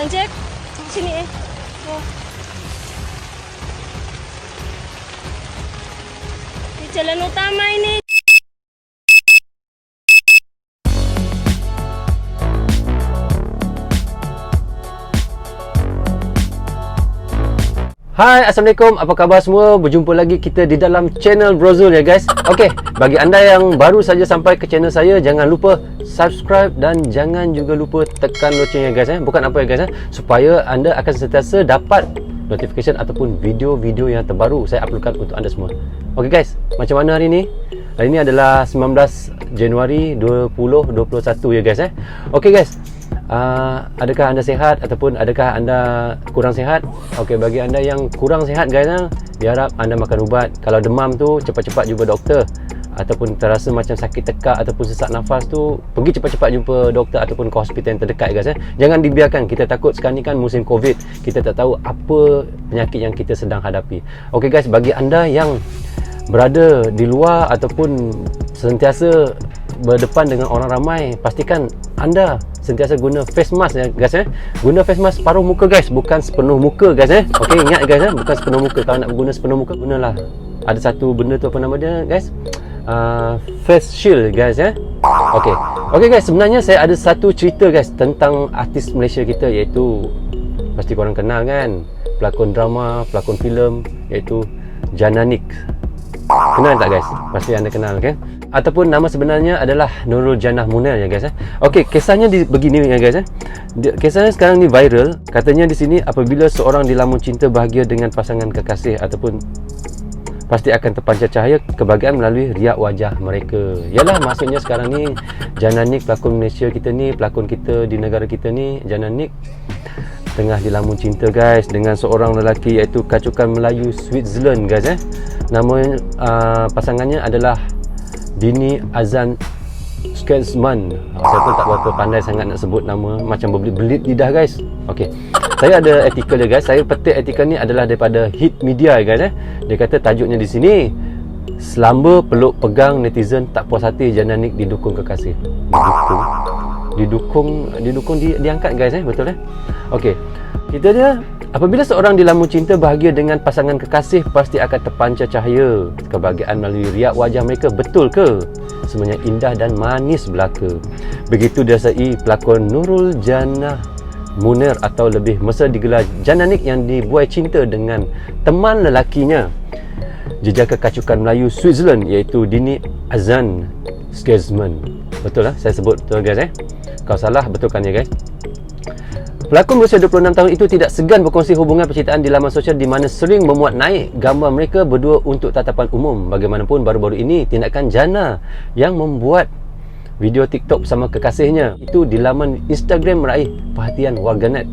Bang Jack, sini Oh. Di jalan utama ini. Hai, Assalamualaikum, apa khabar semua? Berjumpa lagi kita di dalam channel Brozul ya guys. Okey, bagi anda yang baru saja sampai ke channel saya, jangan lupa subscribe dan jangan juga lupa tekan loncengnya guys Bukan apa ya guys supaya anda akan sentiasa dapat notification ataupun video-video yang terbaru saya uploadkan untuk anda semua. Okey guys, macam mana hari ni? Hari ni adalah 19 Januari 2021 ya guys Okey guys, adakah anda sihat ataupun adakah anda kurang sihat? Okey, bagi anda yang kurang sihat guys diharap anda makan ubat. Kalau demam tu cepat-cepat jumpa doktor, ataupun terasa macam sakit tekak ataupun sesak nafas tu pergi cepat-cepat jumpa doktor ataupun ke hospital yang terdekat guys Jangan dibiarkan. Kita takut sekarang ni kan musim Covid, kita tak tahu apa penyakit yang kita sedang hadapi. Okey guys, bagi anda yang berada di luar ataupun sentiasa berdepan dengan orang ramai, pastikan anda sentiasa guna face mask ya guys Guna face mask separuh muka guys, bukan sepenuh muka guys Okey, ingat guys bukan sepenuh muka. Kalau nak guna sepenuh muka, gunalah ada satu benda tu, apa nama dia guys, face shield guys Okey guys, sebenarnya saya ada satu cerita guys tentang artis Malaysia kita, iaitu pasti korang kenal kan, pelakon drama, pelakon filem, iaitu Jananik. Kenal tak guys? Pasti anda kenal kan? Ataupun nama sebenarnya adalah Nurul Janah Munir ya guys Okey, kisahnya begini ya guys Kisahnya sekarang ni viral. Katanya di sini, apabila seorang dilamun cinta bahagia dengan pasangan kekasih ataupun pasti akan terpancar cahaya kebahagiaan melalui riak wajah mereka. Yalah, maksudnya sekarang ni Jananik, pelakon Malaysia kita ni, pelakon kita di negara kita ni, Jananik tengah dilamun cinta guys dengan seorang lelaki, iaitu kacukan Melayu Switzerland guys Nama pasangannya adalah Dini Azan Skezman. Saya pun tak berapa pandai sangat nak sebut nama, macam berbelit-belit lidah guys. Okey, saya ada artikel dia guys. Saya petik artikel ni adalah daripada Hit Media guys Dia kata tajuknya di sini, selamba peluk pegang netizen tak puas hati Jananik didukung kekasih. Didukung diangkat guys betul Okey, kita dia, apabila seorang dilamun cinta bahagia dengan pasangan kekasih, pasti akan terpancar cahaya kebahagiaan melalui riak wajah mereka. Betul ke? Semuanya indah dan manis belaka. Begitu dirasai pelakon Nurul Janah Munir, atau lebih mesra digelar Jananik, yang dibuai cinta dengan teman lelakinya, jejaka kacukan Melayu Switzerland, iaitu Dini Azan Skezman. Betul lah saya sebut betul guys Kalau salah betulkan ya guys. Pelakon berusia 26 tahun itu tidak segan berkongsi hubungan percintaan di laman sosial, di mana sering memuat naik gambar mereka berdua untuk tatapan umum. Bagaimanapun, baru-baru ini tindakan Jana yang membuat video TikTok bersama kekasihnya itu di laman Instagram meraih perhatian warganet.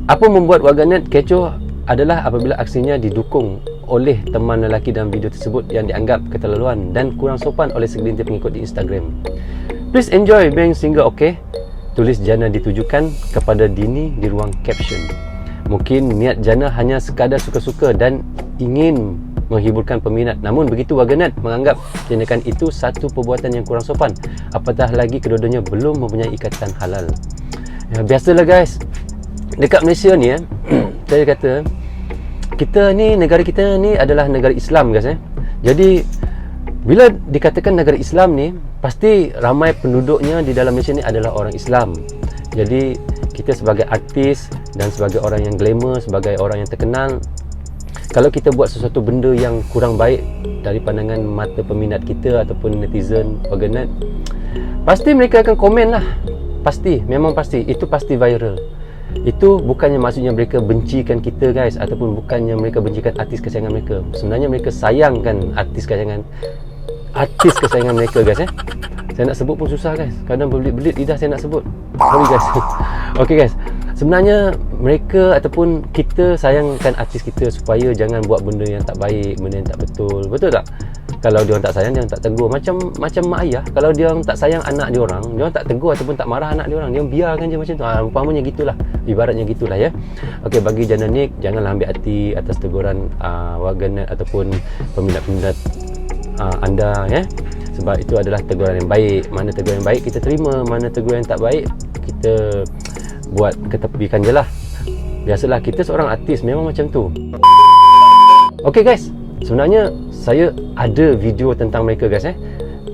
Apa membuat warganet kecoh adalah apabila aksinya didukung oleh teman lelaki dalam video tersebut yang dianggap keterlaluan dan kurang sopan oleh segelintir pengikut di Instagram. Please enjoy being single, okay? Tulis Jana ditujukan kepada Dini di ruang caption. Mungkin niat Jana hanya sekadar suka-suka dan ingin menghiburkan peminat. Namun begitu warganet menganggap tindakan itu satu perbuatan yang kurang sopan, apatah lagi kedua-duanya belum mempunyai ikatan halal. Ya, biasalah guys, dekat Malaysia ni saya kata, kita ni, negara kita ni adalah negara Islam guys Jadi bila dikatakan negara Islam ni, pasti ramai penduduknya di dalam Malaysia ni adalah orang Islam. Jadi kita sebagai artis dan sebagai orang yang glamour, sebagai orang yang terkenal, kalau kita buat sesuatu benda yang kurang baik dari pandangan mata peminat kita ataupun netizen, warganet, pasti mereka akan komen lah. Pasti, memang pasti, itu pasti viral. Itu bukannya maksudnya mereka bencikan kita guys, ataupun bukannya mereka bencikan artis kesayangan mereka. Sebenarnya mereka sayangkan artis kesayangan mereka guys Saya nak sebut pun susah guys, kadang berbelit-belit lidah saya nak sebut. Sorry guys Okey guys, sebenarnya mereka ataupun kita sayangkan artis kita supaya jangan buat benda yang tak baik, benda yang tak betul. Betul tak? Kalau dia orang tak sayang, dia orang tak tegur. Macam mak ayah, kalau dia orang tak sayang anak dia orang tak tegur ataupun tak marah anak dia orang, dia biarkan je macam tu. Umpamanya gitulah, ibaratnya gitulah ya. Okey, bagi Jananik, janganlah ambil hati atas teguran warganet ataupun peminat-peminat anda ya. Sebab itu adalah teguran yang baik. Mana teguran yang baik kita terima, mana teguran yang tak baik kita buat ketepikan je lah. Biasalah, kita seorang artis memang macam tu. Okay guys, sebenarnya saya ada video tentang mereka guys.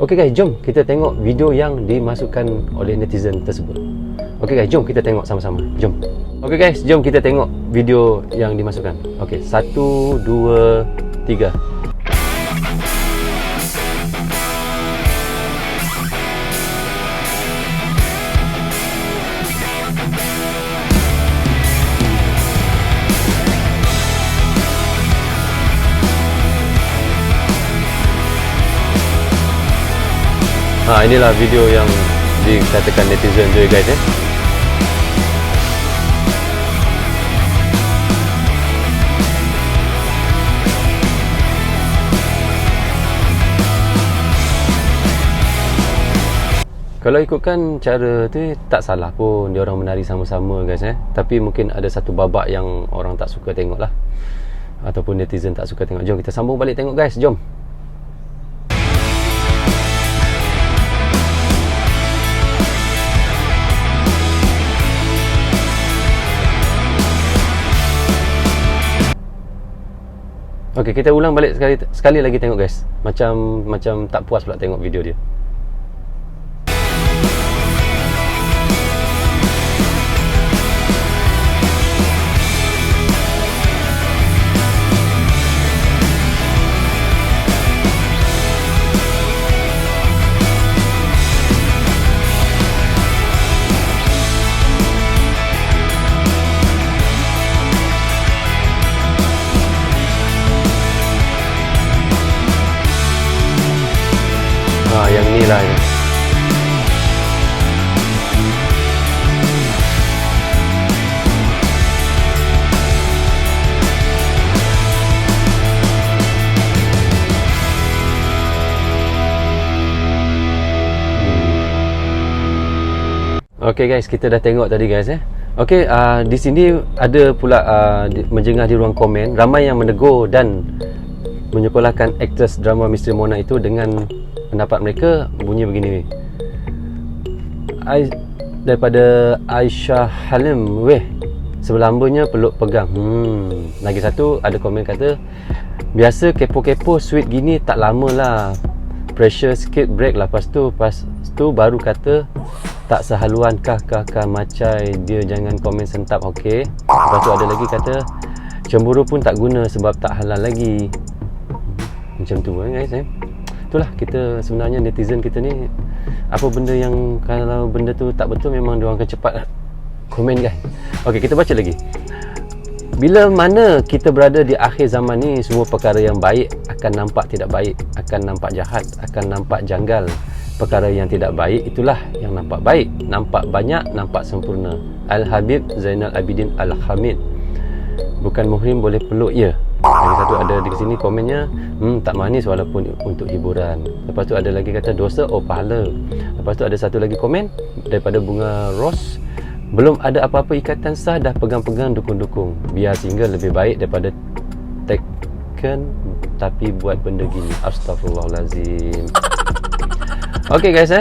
Okay guys, jom kita tengok video yang dimasukkan oleh netizen tersebut. Okay guys, jom kita tengok sama-sama. Jom. Okay guys, jom kita tengok video yang dimasukkan. Okay, 1, 2, 3. Inilah video yang dikatakan netizen je guys. Kalau ikutkan cara tu tak salah pun dia orang menari sama-sama guys. Tapi mungkin ada satu babak yang orang tak suka tengok lah, ataupun netizen tak suka tengok. Jom kita sambung balik tengok guys, jom. Okey, kita ulang balik sekali lagi tengok guys. Macam tak puas pula tengok video dia. Yang ni lah ya. Okay guys, kita dah tengok tadi guys. Okay, di sini ada pula menjengah di ruang komen ramai yang menegur dan menyekolahkan aktris drama Misteri Mona itu dengan pendapat mereka bunyi begini. Daripada Aisyah Halim, weh sebelambanya peluk pegang. Lagi satu ada komen kata, biasa kepo-kepo sweet gini tak lama lah, pressure sikit break lah. Lepas tu baru kata tak sehaluan kah macai dia, jangan komen sentap. Okey. Lepas tu ada lagi kata cemburu pun tak guna sebab tak halal lagi. Macam tu guys. Itulah kita sebenarnya netizen kita ni, apa benda yang kalau benda tu tak betul memang diorang akan cepat komen guys. Okey, kita baca lagi. Bila mana kita berada di akhir zaman ni, semua perkara yang baik akan nampak tidak baik, akan nampak jahat, akan nampak janggal. Perkara yang tidak baik itulah yang nampak baik, nampak banyak, nampak sempurna. Al-Habib Zainal Abidin Al-Hamid. Bukan muhrim boleh peluk ya. Lagi satu ada di sini komennya, tak manis walaupun untuk hiburan. Lepas tu ada lagi kata dosa pahala. Lepas tu ada satu lagi komen daripada Bunga Ros, belum ada apa-apa ikatan sah dah pegang-pegang dukung-dukung. Biar single lebih baik daripada taken tapi buat benda gini. Astaghfirullahalazim. Okay guys,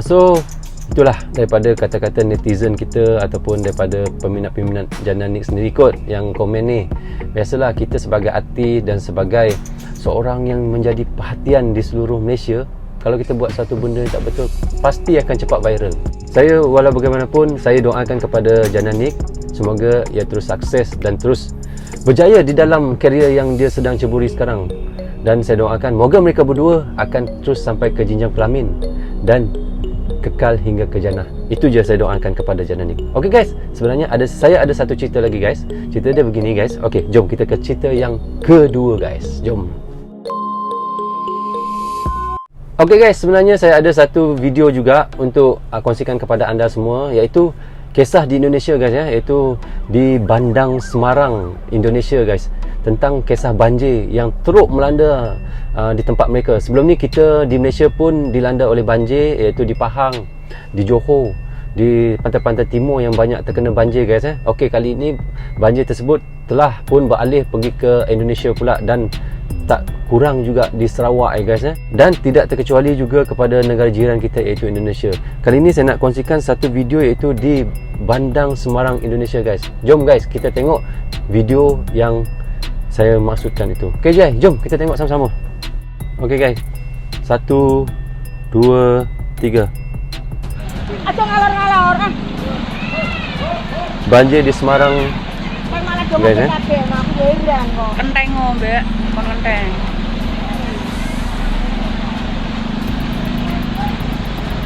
so itulah daripada kata-kata netizen kita ataupun daripada peminat-peminat Jananik sendiri kot yang komen ni. Biasalah kita sebagai artis dan sebagai seorang yang menjadi perhatian di seluruh Malaysia, kalau kita buat satu benda yang tak betul, pasti akan cepat viral. Saya walau bagaimanapun, saya doakan kepada Jananik, semoga ia terus sukses dan terus berjaya di dalam karier yang dia sedang ceburi sekarang. Dan saya doakan moga mereka berdua akan terus sampai ke jenjang kelamin dan kekal hingga ke jannah. Itu je saya doakan kepada Jananik. Okay guys, sebenarnya saya ada satu cerita lagi guys. Cerita dia begini guys. Okay, jom kita ke cerita yang kedua guys. Jom. Okay guys, sebenarnya saya ada satu video juga untuk kongsikan kepada anda semua, iaitu kisah di Indonesia guys ya, iaitu di Bandang, Semarang, Indonesia guys, tentang kisah banjir yang teruk melanda di tempat mereka. Sebelum ni kita di Malaysia pun dilanda oleh banjir, iaitu di Pahang, di Johor, di pantai-pantai timur yang banyak terkena banjir guys ya. Okey, kali ini banjir tersebut telah pun beralih pergi ke Indonesia pula, dan tak kurang juga di Sarawak guys ya. Dan tidak terkecuali juga kepada negara jiran kita iaitu Indonesia. Kali ini saya nak kongsikan satu video iaitu di Bandang Semarang, Indonesia guys. Jom guys, kita tengok video yang saya maksudkan itu. Okay Jai, jom kita tengok sama-sama. Okay guys, 1, 2, 3. Aja ngalor-ngalor ah. Banjir di Semarang guys Kenteng ngombe, kon kenteng.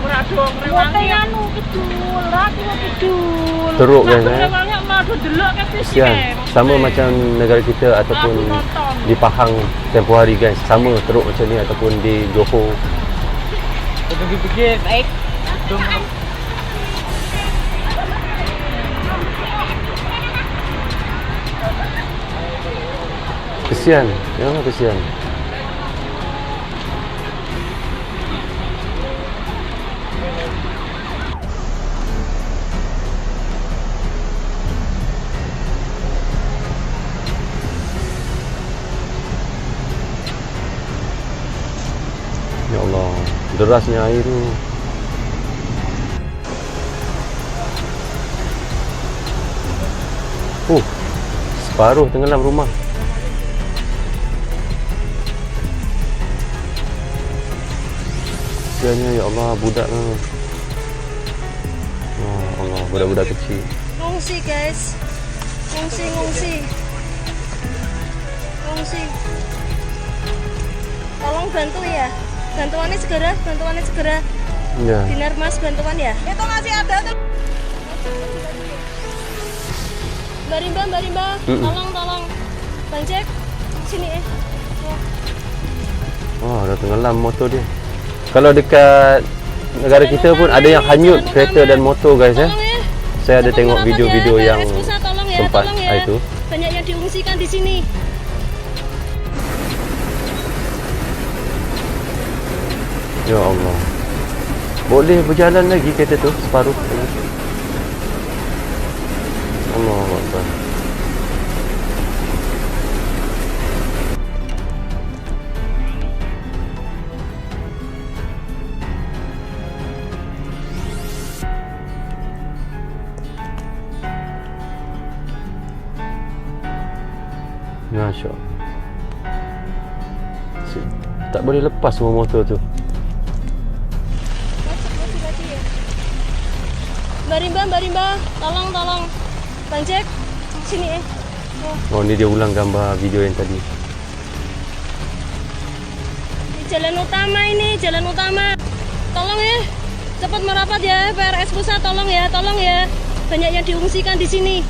Ora dong, rewangi anu kidul, kidul. teruk guys Rewangi madu delok ke kesian. Sama macam negara kita ataupun di Pahang tempoh hari guys. Sama teruk macam ni ataupun di Johor. Pergi-pergi baik. Kesian, ya kesian. Ya Allah, derasnya air tu. Separuh tenggelam rumah. Kesiannya ya Allah, budak lah. Oh Allah, budak-budak kecil. Ngungsi guys. Ngungsi. Tolong bantu ya. Bantuannya segera. Ya. Dinar Mas bantuan ya. Itu masih ada tuh. Mbak Rimba. Tolong. Bang Jack, sini ya. Oh, dah tenggelam motor dia. Kalau dekat negara kita pun ada yang hanyut kereta dan motor guys ya. Saya ada tengok video-video yang sempat itu. Banyak yang diungsikan di sini. Ya Allah. Boleh berjalan lagi kereta tu separuh. Allah Akbar. Masya Allah. Tak boleh lepas semua motor tu. Mbak Rimba, tolong. Bang Jack, sini ya. Oh, ni dia ulang gambar video yang tadi. Di jalan utama. Tolong ya. Cepat merapat ya, PRS Pusat tolong ya. Banyak yang diungsikan di sini.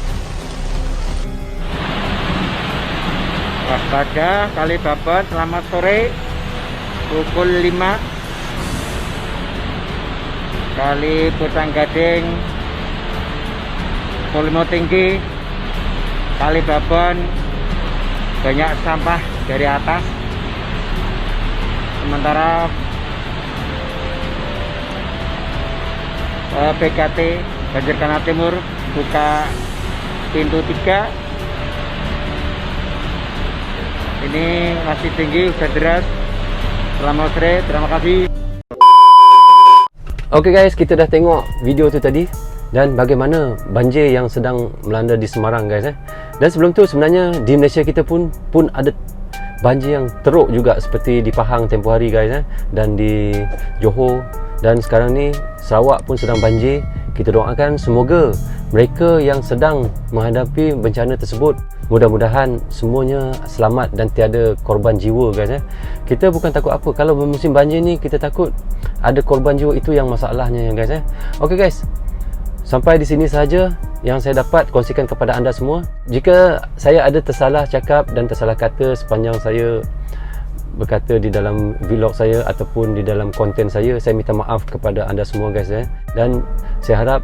Waspada Kali Babat, selamat sore. Pukul 5 Kali Pucang Gading, volume tinggi, Kali Babon, banyak sampah dari atas. Sementara BKT Banjir Kanal Timur buka pintu 3. Ini masih tinggi, sudah deras. Selamat sore, terima kasih. Oke guys, kita dah tengok video tu tadi dan bagaimana banjir yang sedang melanda di Semarang guys. Dan sebelum tu sebenarnya di Malaysia kita pun ada banjir yang teruk juga seperti di Pahang tempoh hari guys. Dan di Johor, dan sekarang ni Sarawak pun sedang banjir. Kita doakan semoga mereka yang sedang menghadapi bencana tersebut, mudah-mudahan semuanya selamat dan tiada korban jiwa guys. Kita bukan takut apa, kalau bermusim banjir ni kita takut ada korban jiwa, itu yang masalahnya guys. Okey guys, sampai di sini sahaja yang saya dapat kongsikan kepada anda semua. Jika saya ada tersalah cakap dan tersalah kata sepanjang saya berkata di dalam vlog saya ataupun di dalam konten saya minta maaf kepada anda semua guys. Dan saya harap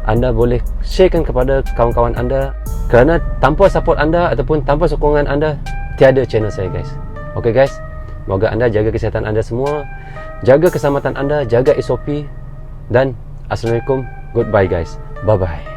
anda boleh sharekan kepada kawan-kawan anda, kerana tanpa support anda ataupun tanpa sokongan anda, tiada channel saya guys. Okey guys, semoga anda jaga kesihatan anda semua, jaga keselamatan anda, jaga SOP, dan Assalamualaikum, goodbye guys, bye bye.